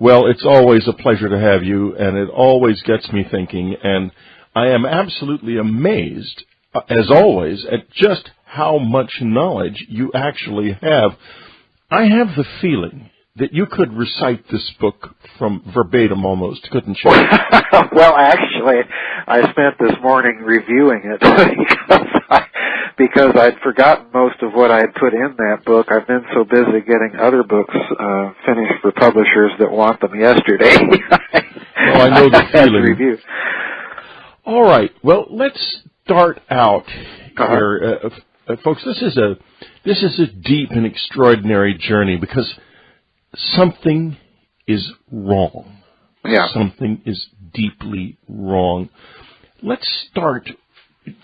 Well, it's always a pleasure to have you, and it always gets me thinking, and I am absolutely amazed, as always, at just how much knowledge you actually have. I have the feeling that you could recite this book from verbatim almost, couldn't you? Well, actually, I spent this morning reviewing it because I'd forgotten most of what I had put in that book. I've been so busy getting other books finished for publishers that want them yesterday. Well, I know the feeling. Review. All right. Well, let's start out here, folks. This is a deep and extraordinary journey because something is wrong. Yeah. Something is deeply wrong. Let's start,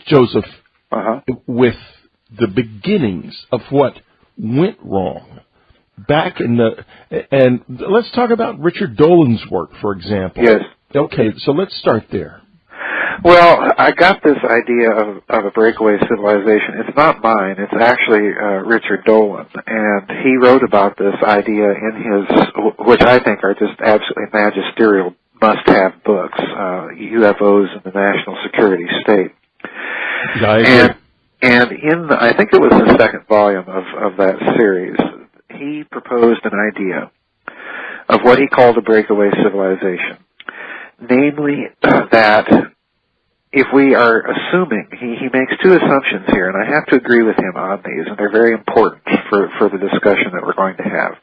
Joseph, with the beginnings of what went wrong back in and let's talk about Richard Dolan's work, for example. Yes. Okay, so let's start there. Well, I got this idea of a breakaway civilization. It's not mine. It's actually Richard Dolan, and he wrote about this idea in his, which I think are just absolutely magisterial must-have books, UFOs and the National Security State. And in, I think it was the second volume of that series, he proposed an idea of what he called a breakaway civilization. Namely, that if we are assuming, he makes two assumptions here, and I have to agree with him on these, and they're very important for the discussion that we're going to have.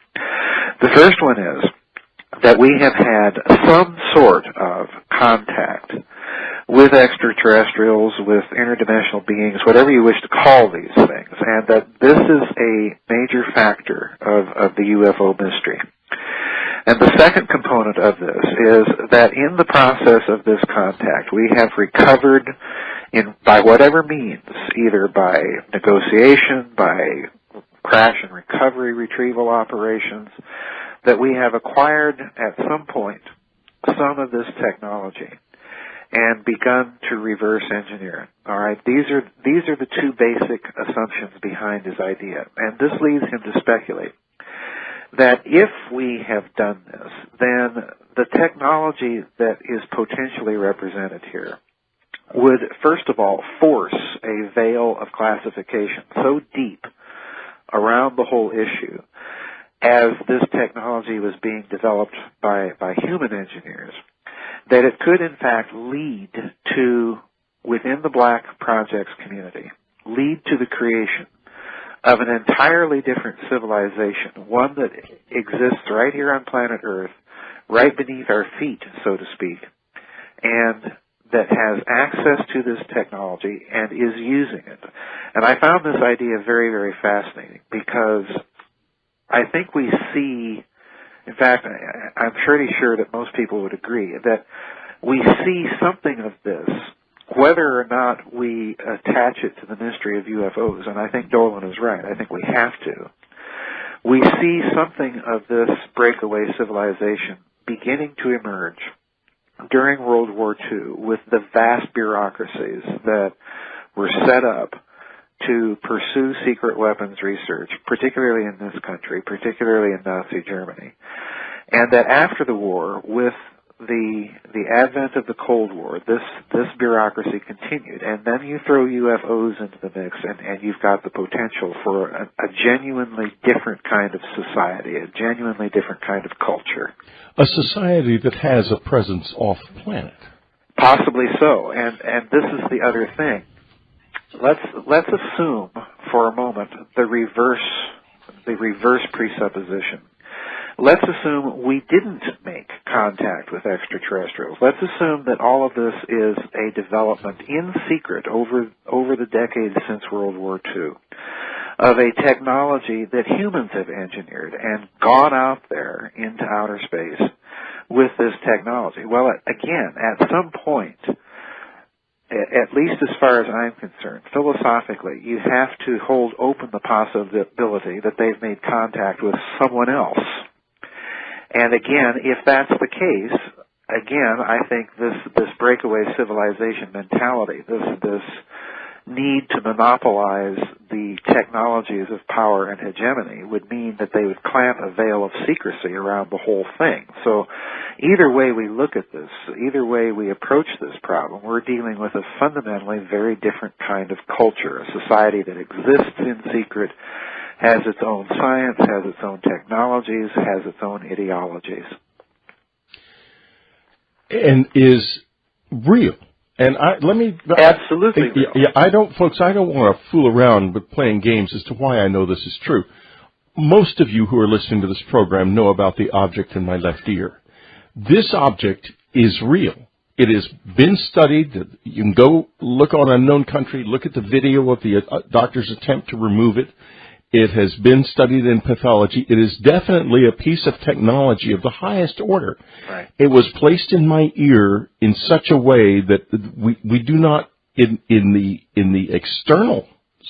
The first one is that we have had some sort of contact with extraterrestrials, with interdimensional beings, whatever you wish to call these things, and that this is a major factor of the UFO mystery. And the second component of this is that in the process of this contact, we have recovered by whatever means, either by negotiation, by crash and recovery retrieval operations, that we have acquired at some point some of this technology and begun to reverse engineer it. All right, these are the two basic assumptions behind his idea, and this leads him to speculate that if we have done this, then the technology that is potentially represented here would, first of all, force a veil of classification so deep around the whole issue as this technology was being developed by human engineers, that it could in fact lead to, within the Black Projects community, lead to the creation of an entirely different civilization, one that exists right here on planet Earth, right beneath our feet, so to speak, and that has access to this technology and is using it. And I found this idea very, very fascinating because I think we see, in fact, I'm pretty sure that most people would agree, that we see something of this, whether or not we attach it to the mystery of UFOs, and I think Dolan is right, I think we have to. We see something of this breakaway civilization beginning to emerge during World War II with the vast bureaucracies that were set up to pursue secret weapons research, particularly in this country, particularly in Nazi Germany. And that after the war, with the advent of the Cold War, this bureaucracy continued, and then you throw UFOs into the mix, and you've got the potential for a genuinely different kind of society, a genuinely different kind of culture. A society that has a presence off planet. Possibly so, and this is the other thing. Let's assume for a moment the reverse presupposition. Let's assume we didn't make contact with extraterrestrials. Let's assume that all of this is a development in secret over the decades since World War II of a technology that humans have engineered and gone out there into outer space with this technology. Well, again, at some point, at least as far as I'm concerned, philosophically, you have to hold open the possibility that they've made contact with someone else. And again, if that's the case, again, I think this breakaway civilization mentality, this need to monopolize the technologies of power and hegemony would mean that they would clamp a veil of secrecy around the whole thing. So either way we look at this, either way we approach this problem, we're dealing with a fundamentally very different kind of culture, a society that exists in secret, has its own science, has its own technologies, has its own ideologies. And is real. And Absolutely real. Yeah, I don't want to fool around with playing games as to why I know this is true. Most of you who are listening to this program know about the object in my left ear. This object is real. It has been studied. You can go look on Unknown Country, look at the video of the doctor's attempt to remove it. It has been studied in pathology. It is definitely a piece of technology of the highest order. Right. It was placed in my ear in such a way that we do not, in the external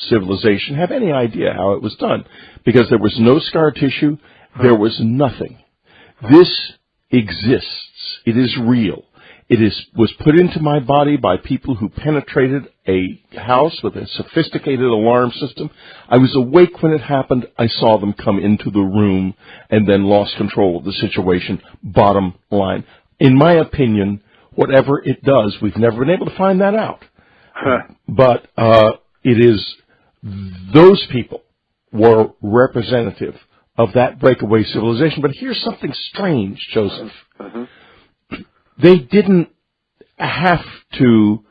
civilization, have any idea how it was done, because there was no scar tissue. There was nothing. This exists. It is real. It was put into my body by people who penetrated a house with a sophisticated alarm system. I was awake when it happened. I saw them come into the room and then lost control of the situation. Bottom line. In my opinion, whatever it does, we've never been able to find that out. But it is those people were representative of that breakaway civilization. But here's something strange, Joseph. They didn't have to.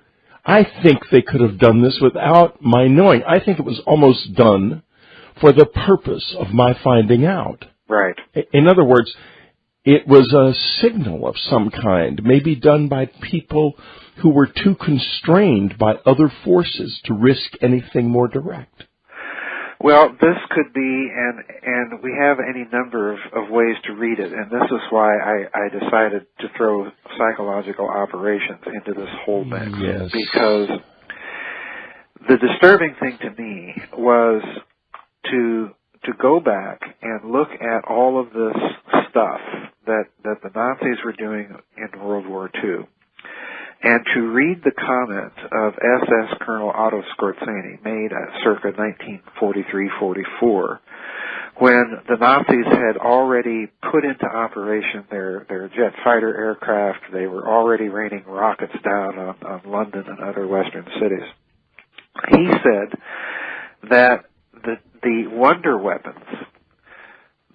I think they could have done this without my knowing. I think it was almost done for the purpose of my finding out. Right. In other words, it was a signal of some kind, maybe done by people who were too constrained by other forces to risk anything more direct. Well, this could be, and we have any number of ways to read it, and this is why I decided to throw psychological operations into this whole mix. Yes. Because the disturbing thing to me was to go back and look at all of this stuff that the Nazis were doing in World War II, and to read the comment of SS Colonel Otto Skorzeny made circa 1943-44, when the Nazis had already put into operation their jet fighter aircraft. They were already raining rockets down on London and other western cities. He said that the wonder weapons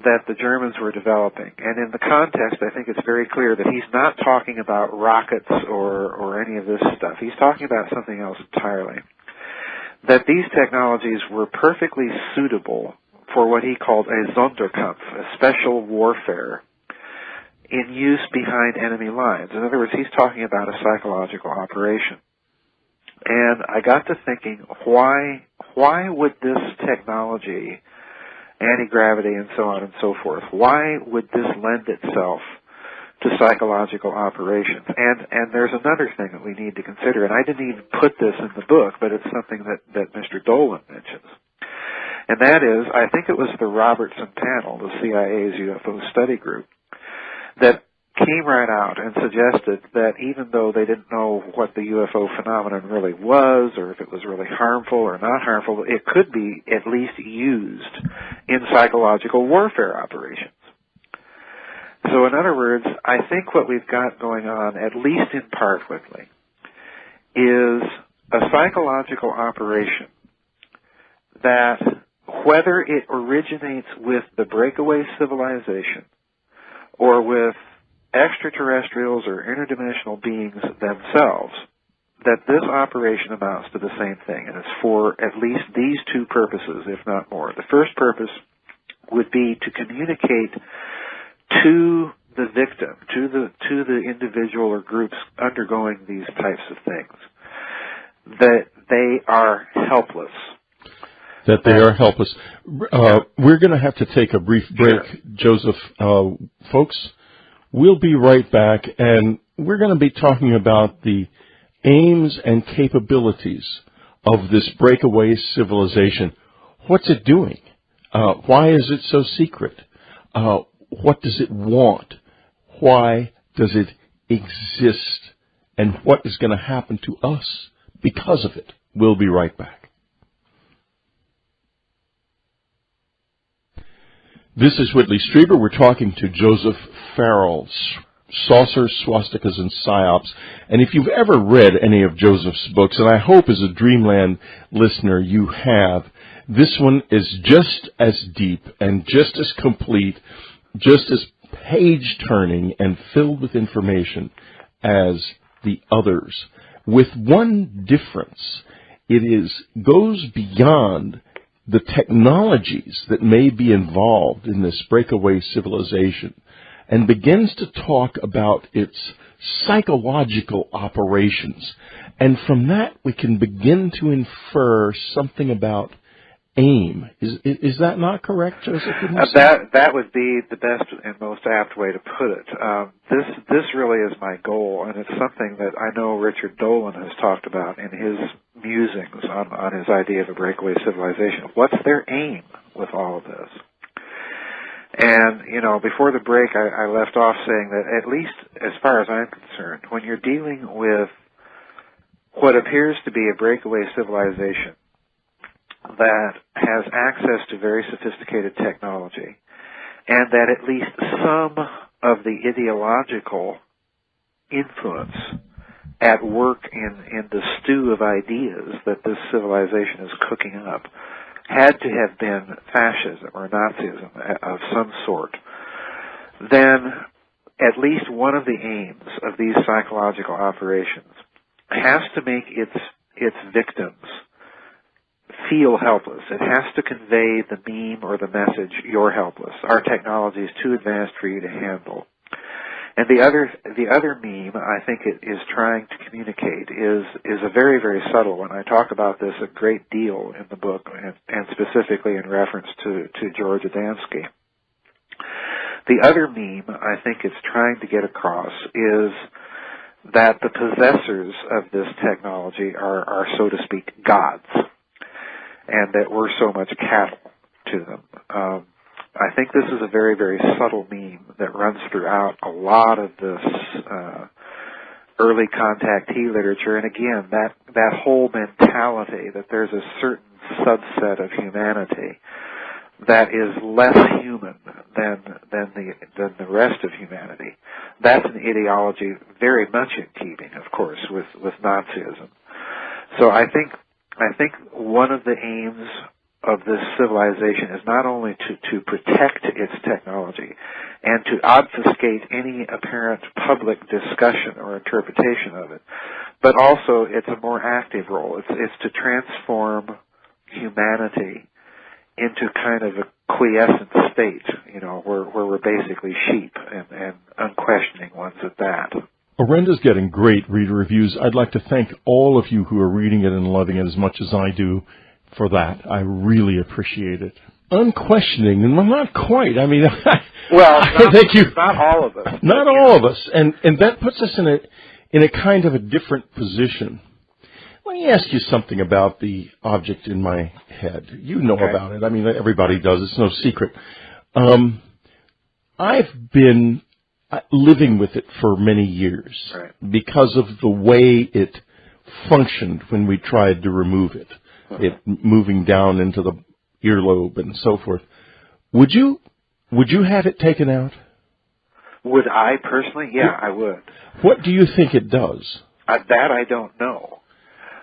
that the Germans were developing, and in the context, I think it's very clear that he's not talking about rockets or any of this stuff. He's talking about something else entirely. That these technologies were perfectly suitable for what he called a Sonderkampf, a special warfare, in use behind enemy lines. In other words, he's talking about a psychological operation. And I got to thinking, why would this technology, anti-gravity and so on and so forth, why would this lend itself to psychological operations? And there's another thing that we need to consider, and I didn't even put this in the book, but it's something that Mr. Dolan mentions. And that is, I think it was the Robertson panel, the CIA's UFO study group, that came right out and suggested that even though they didn't know what the UFO phenomenon really was, or if it was really harmful or not harmful, it could be at least used in psychological warfare operations. So in other words, I think what we've got going on, at least in part with me, is a psychological operation that, whether it originates with the breakaway civilization or with extraterrestrials or interdimensional beings themselves, that this operation amounts to the same thing, and it's for at least these two purposes, if not more. The first purpose would be to communicate to the victim, to the individual or groups undergoing these types of things, that they are helpless. That they are helpless. We're going to have to take a brief break, sure. Joseph. Folks, we'll be right back, and we're going to be talking about the aims and capabilities of this breakaway civilization. What's it doing? Why is it so secret? What does it want? Why does it exist? And what is going to happen to us because of it? We'll be right back. This is Whitley Strieber. We're talking to Joseph Farrell, Saucers, Swastikas, and Psyops. And if you've ever read any of Joseph's books, and I hope as a Dreamland listener you have, this one is just as deep and just as complete, just as page-turning and filled with information as the others. With one difference, it goes beyond the technologies that may be involved in this breakaway civilization and begins to talk about its psychological operations. And from that, we can begin to infer something about aim. Is that not correct, Joseph? That would be the best and most apt way to put it. This really is my goal, and it's something that I know Richard Dolan has talked about in his musings on his idea of a breakaway civilization. What's their aim with all of this? And, before the break, I left off saying that at least as far as I'm concerned, when you're dealing with what appears to be a breakaway civilization that has access to very sophisticated technology, and that at least some of the ideological influence at work in the stew of ideas that this civilization is cooking up had to have been fascism or Nazism of some sort, then at least one of the aims of these psychological operations has to make its victims feel helpless. It has to convey the meme or the message, you're helpless. Our technology is too advanced for you to handle. And the other meme I think it is trying to communicate is a very, very subtle one. I talk about this a great deal in the book, and specifically in reference to George Adamski. The other meme I think it's trying to get across is that the possessors of this technology are so to speak, gods, and that we're so much cattle to them. I think this is a very, very subtle meme that runs throughout a lot of this early contactee literature. And again, that whole mentality that there's a certain subset of humanity that is less human than the rest of humanity. That's an ideology very much in keeping, of course, with Nazism. So I think one of the aims of this civilization is not only to protect its technology and to obfuscate any apparent public discussion or interpretation of it, but also it's a more active role. It's to transform humanity into kind of a quiescent state, where we're basically sheep and unquestioning ones at that. Orenda's getting great reader reviews. I'd like to thank all of you who are reading it and loving it as much as I do for that. I really appreciate it. Unquestioning, and well, not quite. I mean, thank you. Not all of us. Not all of us, and that puts us in a kind of a different position. Let me ask you something about the object in my head. You know about it. I mean, everybody does. It's no secret. I've been living with it for many years because of the way it functioned when we tried to remove it. It moving down into the earlobe and so forth. Would you have it taken out? Would I personally? Yeah, I would. What do you think it does? That I don't know.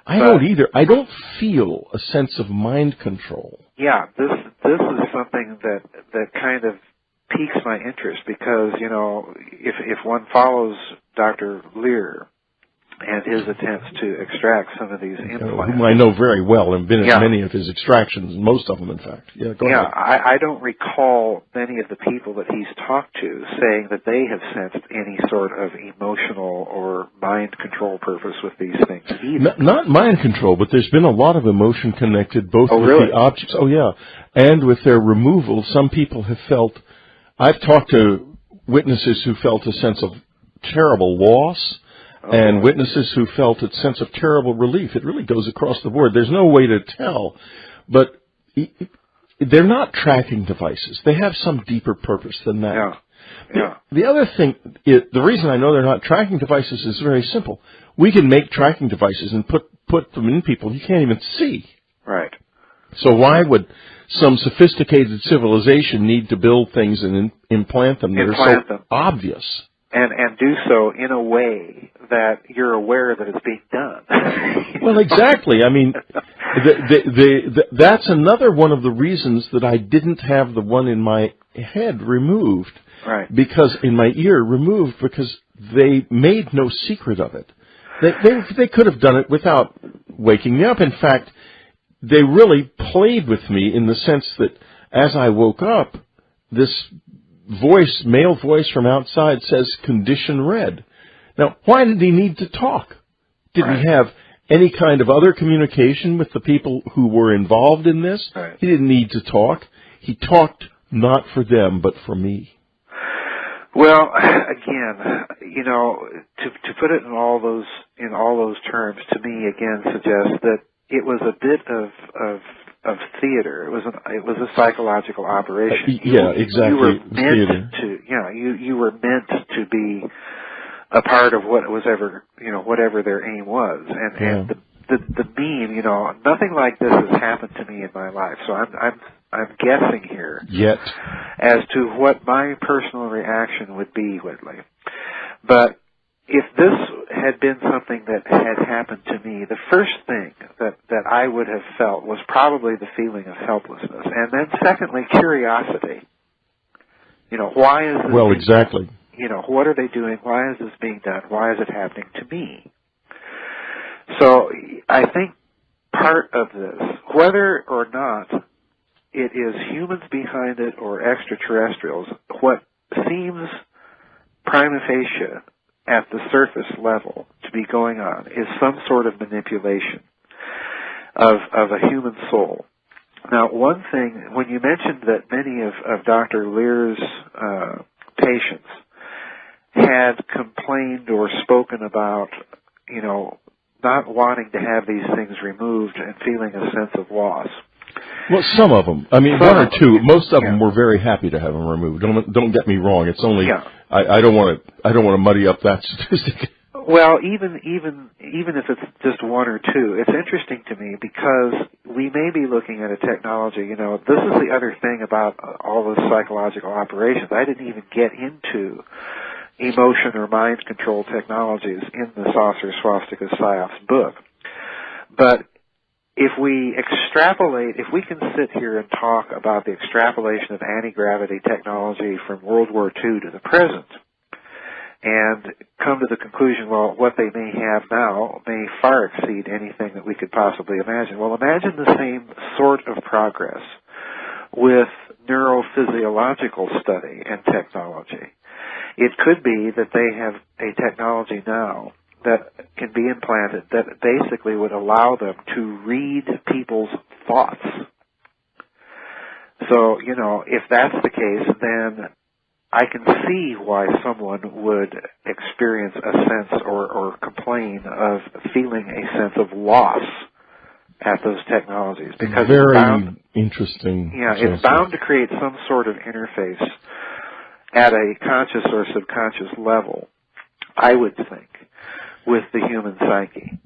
I don't either. I don't feel a sense of mind control. Yeah, this is something that kind of piques my interest because, if one follows Dr. Lear and his attempts to extract some of these implants, whom I know very well and been at many of his extractions, most of them, in fact. Go ahead. I don't recall many of the people that he's talked to saying that they have sensed any sort of emotional or mind control purpose with these things either. Not mind control, but there's been a lot of emotion connected both with the objects, and with their removal. Some people have felt, I've talked to witnesses who felt a sense of terrible loss, and witnesses who felt a sense of terrible relief. It really goes across the board. There's no way to tell. But they're not tracking devices. They have some deeper purpose than that. The other thing, the reason I know they're not tracking devices is very simple. We can make tracking devices and put them in people you can't even see. Right. So why would some sophisticated civilization need to build things and implant them that are so obvious? And do so in a way that you're aware that it's being done. Well, exactly. I mean, that's another one of the reasons that I didn't have the one in my head removed. Right. Because in my ear removed, because they made no secret of it. They could have done it without waking me up. In fact, they really played with me in the sense that as I woke up, this male voice from outside says, "Condition red." Now, why did he need to talk? Did he have any kind of other communication with the people who were involved in this? Right. He didn't need to talk. He talked not for them, but for me. Well, again, you know, to put it in all those terms, to me, again, suggests that it was a bit of theater. It was a psychological operation. Exactly. You were meant to, you were meant to be a part of whatever their aim was, and the meme, you know, nothing like this has happened to me in my life. So I'm guessing here as to what my personal reaction would be, Whitley. But if this had been something that had happened to me, the first thing that I would have felt was probably the feeling of helplessness. And then secondly, curiosity. You know, why is this being exactly. done? You know, what are they doing? Why is this being done? Why is it happening to me? So I think part of this, whether or not it is humans behind it or extraterrestrials, what seems prima facie at the surface level to be going on is some sort of manipulation of a human soul. Now, one thing, when you mentioned that many of Dr. Lear's patients had complained or spoken about, you know, not wanting to have these things removed and feeling a sense of loss. Well, some of them. I mean, one or two. Most of them were very happy to have them removed. Don't get me wrong. It's only I don't want to muddy up that statistic. Well, even if it's just one or two, it's interesting to me because we may be looking at a technology. You know, this is the other thing about all those psychological operations. I didn't even get into emotion or mind control technologies in the Saucer Swastika Psyops book, but if we can sit here and talk about the extrapolation of anti-gravity technology from World War II to the present and come to the conclusion, well, what they may have now may far exceed anything that we could possibly imagine. Well, imagine the same sort of progress with neurophysiological study and technology. It could be that they have a technology now that can be implanted that basically would allow them to read people's thoughts. So, you know, if that's the case, then I can see why someone would experience a sense or complain of feeling a sense of loss at those technologies. Because very interesting. Yeah, it's bound to create some sort of interface at a conscious or subconscious level, I would think, with the human psyche.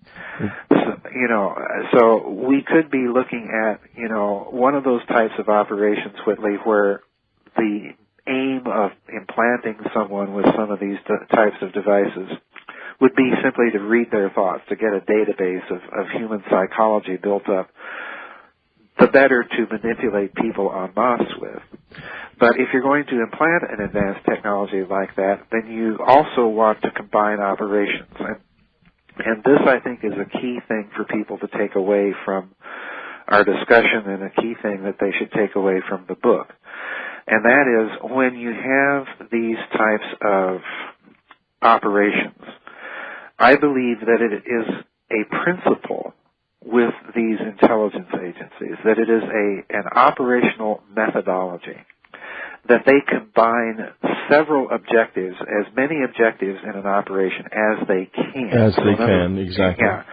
So we could be looking at, you know, one of those types of operations, Whitley, where the aim of implanting someone with some of these types of devices would be simply to read their thoughts, to get a database of human psychology built up, the better to manipulate people en masse with. But if you're going to implant an advanced technology like that, then you also want to combine operations. And this, I think, is a key thing for people to take away from our discussion and a key thing that they should take away from the book. And that is, when you have these types of operations, I believe that it is a principle with these intelligence agencies, that it is an operational methodology, that they combine several objectives, as many objectives in an operation as they can. As they can, exactly. Yeah.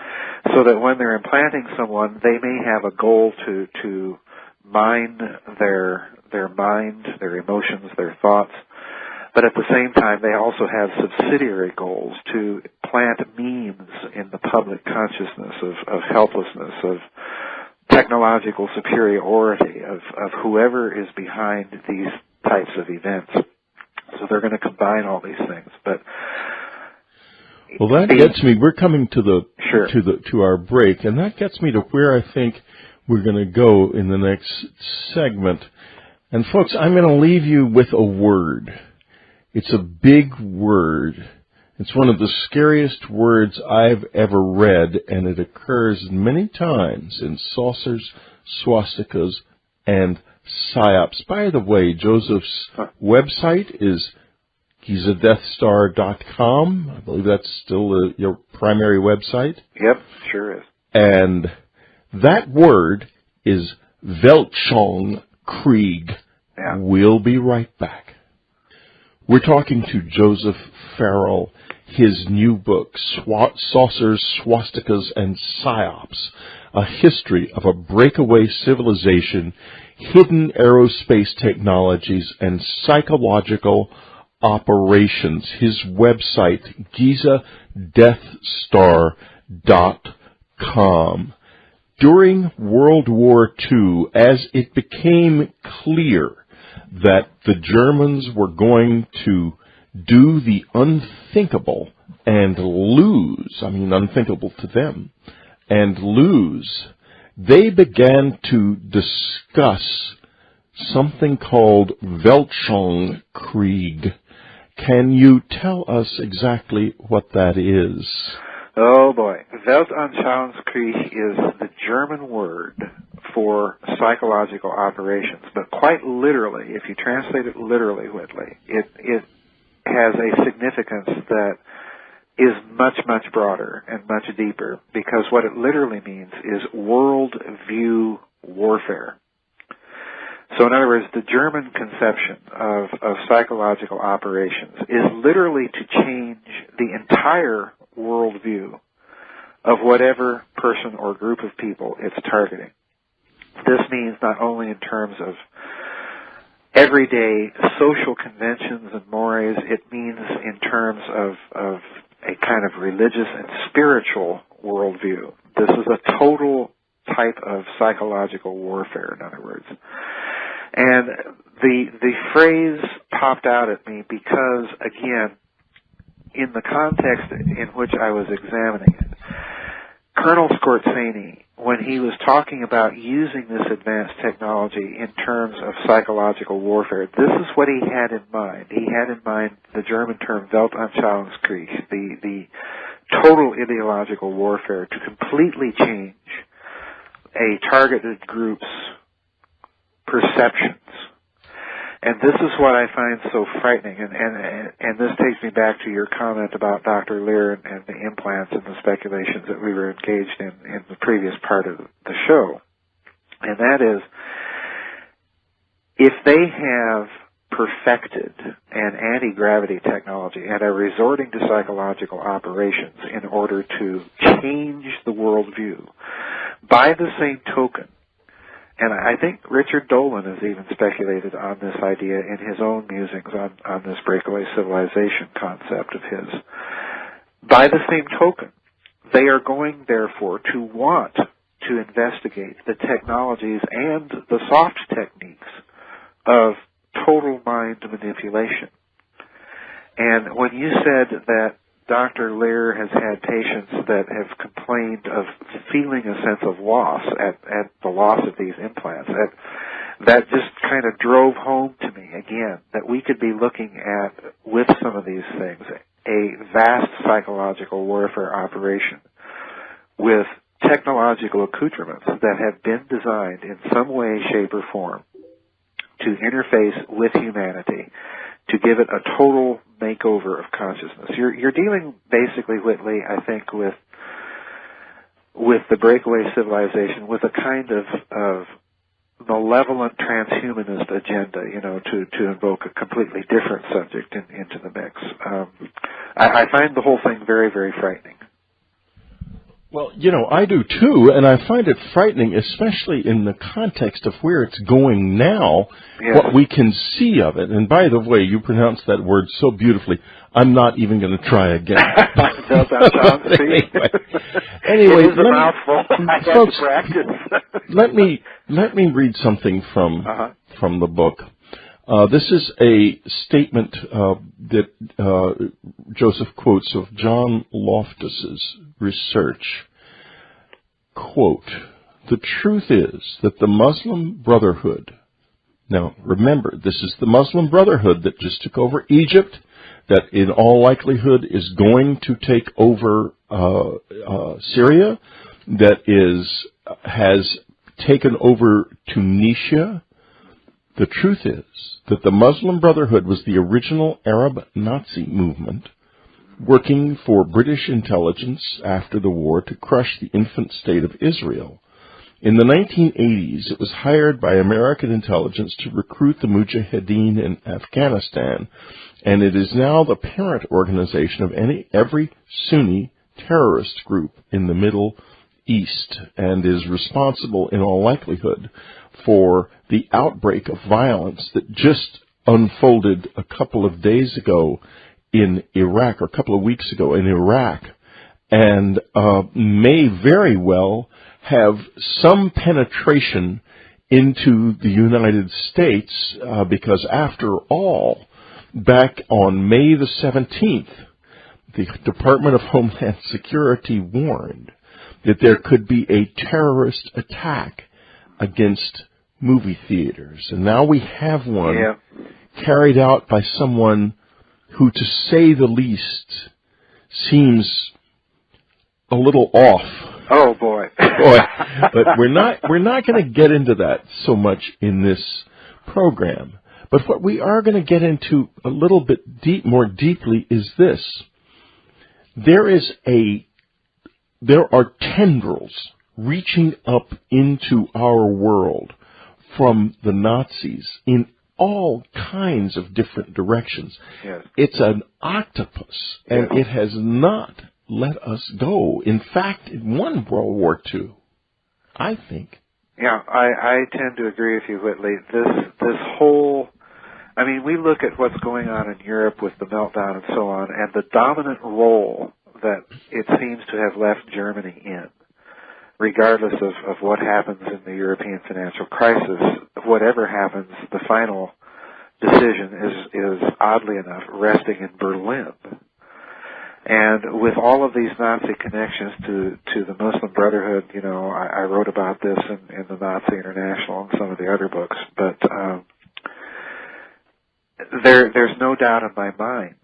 So that when they're implanting someone, they may have a goal to mine their mind, their emotions, their thoughts, but at the same time they also have subsidiary goals to plant memes in the public consciousness of helplessness, of technological superiority of whoever is behind these types of events. So they're going to combine all these things. But well, that gets me. We're coming to sure. to our break, and that gets me to where I think we're going to go in the next segment. And folks, I'm going to leave you with a word. It's a big word. It's one of the scariest words I've ever read, and it occurs many times in saucers, swastikas, and psyops. By the way, Joseph's website is GizaDeathStar.com. I believe that's still your primary website. Yep, sure is. And that word is Weltschauungskrieg. Yeah. We'll be right back. We're talking to Joseph Farrell. His new book, Saucers, Swastikas, and Psyops, A History of a Breakaway Civilization, Hidden Aerospace Technologies, and Psychological Operations. His website, GizaDeathStar.com. During World War II, as it became clear that the Germans were going to do the unthinkable and lose, unthinkable to them, and lose, they began to discuss something called Weltschauungskrieg. Can you tell us exactly what that is? Oh boy. Weltanschauungskrieg is the German word for psychological operations, but quite literally, if you translate it literally, Whitley, it has a significance that is much, much broader and much deeper, because what it literally means is world view warfare. So in other words, the German conception of psychological operations is literally to change the entire worldview of whatever person or group of people it's targeting. This means not only in terms of everyday social conventions and mores, it means in terms of a kind of religious and spiritual worldview. This is a total type of psychological warfare, in other words. And the phrase popped out at me because, again, in the context in which I was examining it, Colonel Scorzani, when he was talking about using this advanced technology in terms of psychological warfare, this is what he had in mind. He had in mind the German term Weltanschauungskrieg, the total ideological warfare to completely change a targeted group's perceptions. And this is what I find so frightening, and this takes me back to your comment about Dr. Lear and the implants and the speculations that we were engaged in the previous part of the show. And that is, if they have perfected an anti-gravity technology and are resorting to psychological operations in order to change the worldview, by the same token, and I think Richard Dolan has even speculated on this idea in his own musings on this breakaway civilization concept of his. By the same token, they are going, therefore, to want to investigate the technologies and the soft techniques of total mind manipulation. And when you said that Dr. Lear has had patients that have complained of feeling a sense of loss at the loss of these implants, that just kind of drove home to me again that we could be looking at, with some of these things, a vast psychological warfare operation with technological accoutrements that have been designed in some way, shape, or form to interface with humanity, to give it a total makeover of consciousness. You're dealing basically, Whitley, I think, with the breakaway civilization with a kind of malevolent transhumanist agenda, to invoke a completely different subject into the mix. I find the whole thing very, very frightening. Well, I do too, and I find it frightening, especially in the context of where it's going now, Yes. what we can see of it. And by the way, you pronounced that word so beautifully, I'm not even going to try again. Does that sound Anyway, it is a mouthful. I had folks, to practice. let me read something from the book. This is a statement that Joseph quotes of John Loftus's research. Quote, "The truth is that the Muslim Brotherhood," now remember, this is the Muslim Brotherhood that just took over Egypt, that in all likelihood is going to take over Syria, that has taken over Tunisia. The truth is that the Muslim Brotherhood was the original Arab Nazi movement working for British intelligence after the war to crush the infant state of Israel. In the 1980s, it was hired by American intelligence to recruit the Mujahideen in Afghanistan, and it is now the parent organization of every Sunni terrorist group in the Middle East, and is responsible in all likelihood for the outbreak of violence that just unfolded a couple of days ago in Iraq, or a couple of weeks ago in Iraq, and may very well have some penetration into the United States, because after all, back on May the 17th, the Department of Homeland Security warned that there could be a terrorist attack against movie theaters. And now we have one carried out by someone who, to say the least, seems a little off. Oh, boy. But we're not going to get into that so much in this program. But what we are going to get into a little bit more deeply is this. There are tendrils reaching up into our world from the Nazis in all kinds of different directions. Yes. It's an octopus, and it has not let us go. In fact, it won World War II, I think. Yeah, I tend to agree with you, Whitley. This whole, I mean, we look at what's going on in Europe with the meltdown and so on, and the dominant role that it seems to have left Germany in, regardless of what happens in the European financial crisis, whatever happens, the final decision is oddly enough resting in Berlin. And with all of these Nazi connections to the Muslim Brotherhood, I wrote about this in the Nazi International and some of the other books, but there's no doubt in my mind,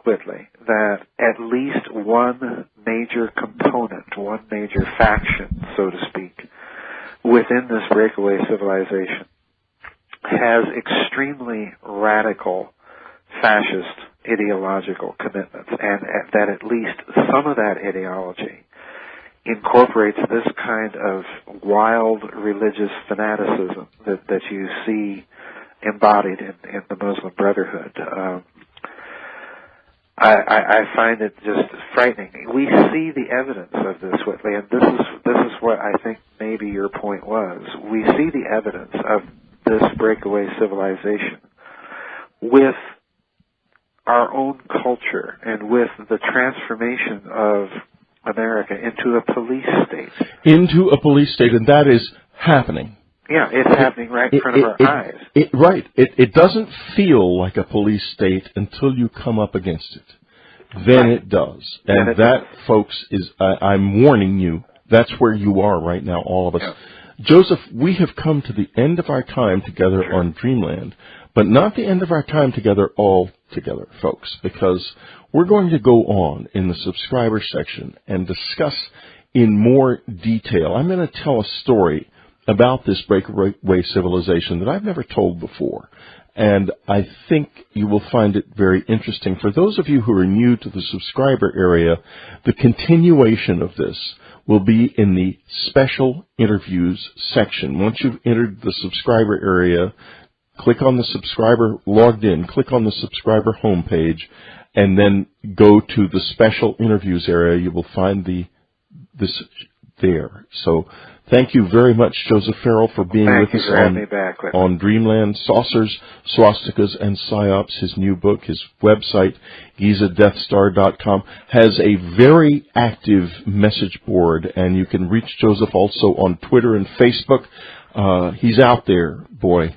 Whitley, that at least one major component, one major faction, so to speak, within this breakaway civilization has extremely radical fascist ideological commitments, and that at least some of that ideology incorporates this kind of wild religious fanaticism that you see embodied in the Muslim Brotherhood. I find it just frightening. We see the evidence of this, Whitley, and this is what I think maybe your point was. We see the evidence of this breakaway civilization with our own culture and with the transformation of America into a police state. Into a police state, and that is happening. Yeah, it's happening right in front of our eyes. It doesn't feel like a police state until you come up against it. Then it does. And that, folks, is, I'm warning you, that's where you are right now, all of us. Yeah. Joseph, we have come to the end of our time together on Dreamland, but not the end of our time together all together, folks, because we're going to go on in the subscriber section and discuss in more detail. I'm going to tell a story about this breakaway civilization that I've never told before, and I think you will find it very interesting. For those of you who are new to the subscriber area, the continuation of this will be in the special interviews section. Once you've entered the subscriber area, click on the subscriber logged in, click on the subscriber homepage, and then go to the special interviews area. You will find the this there. So thank you very much, Joseph Farrell, for being with us on Dreamland Saucers, Swastikas, and Psyops. His new book, his website, GizaDeathStar.com, has a very active message board, and you can reach Joseph also on Twitter and Facebook. He's out there, boy.